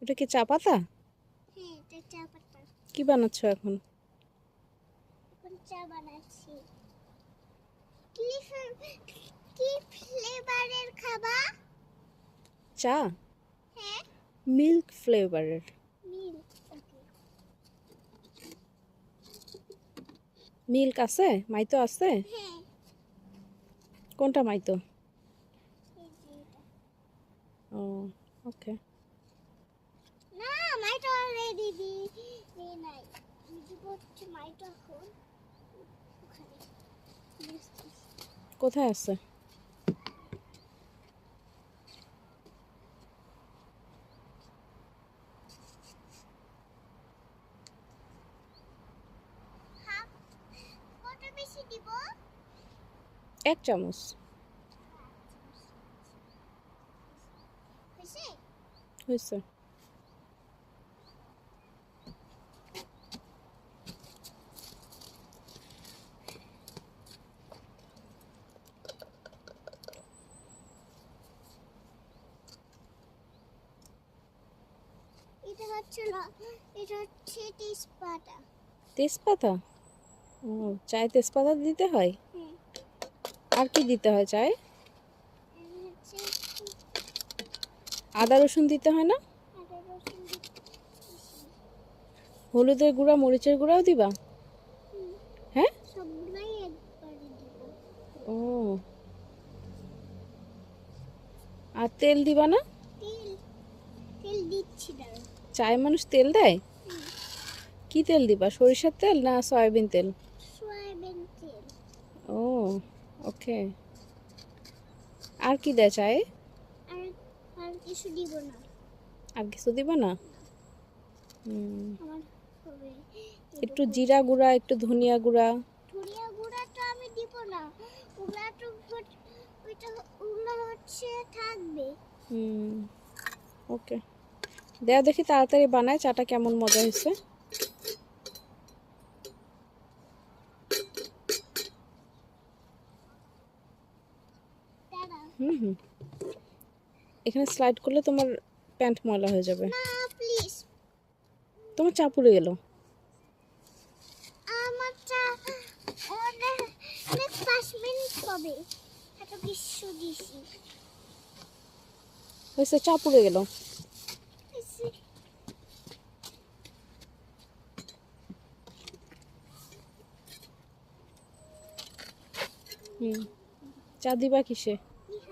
এটা কি চা পাতা? হ্যাঁ, এটা চা পাতা। কি বানাচ্ছ এখন? এখন চা বানাচ্ছি। কি ফ্লেভারের খাবা? চা হ্যাঁ, মিল্ক ফ্লেভারের। মিল্ক। ওকে। মিল্ক আছে? মাইতো আছে? হ্যাঁ, কোনটা মাইতো? এই যে এটা। ও ওকে। না, মাইটা অলরেডি দিয়ে নাই। আমি দিব হচ্ছে মাইটা এখন ওখানে। কোথায় আছে? হাফ কত বেশি দিব? 1 চামচ। হয়েছে? হয়েছে। এটা হচ্ছে এটা হচ্ছে তেজপাতা। তেজপাতা? ও, চায়ে তেজপাতা দিতে হয়? হ্যাঁ, আর কি দিতে হয় চায়ে? এটা হচ্ছে আদা রসুন দিতে হয় না? আদা রসুন দিচ্ছি। হলুদের গুঁড়া মরিচের গুঁড়াও দিবা? হ্যাঁ। সবগুলাই একবারে দিব। ও, আর তেল দিবা না? তেল তেল দিচ্ছি না। চায়ে মানুষ তেল দেয়? কি তেল দিবা, সরিষার তেল না সয়াবিন তেল? সয়াবিন তেল। ও ওকে। আর কি দেয় চায়ে? আর আর কিছু দিব না। আর কিছু দিবা না? আমার হবে একটু জিরা গুঁড়া, একটু ধনিয়া গুঁড়া। ধনিয়া গুঁড়াটা আমি দিব না। ওগুলা তো ওগুলা হচ্ছে থাকবে। ওকে, দেও দেখি তাড়াতাড়ি বানায় চাটা, কেমন মজা হয়েছে। দাঁড়া। হুম, এখানে স্লাইড করলে তোমার প্যান্ট ময়লা হয়ে যাবে। না প্লিজ। তোমার চা পুড়ে গেল। আমার চা অনেক 5 মিনিট হবে। এত কিছু দিছি। হয়েছে, চা পুড়ে গেল। চা দিবা কিসে?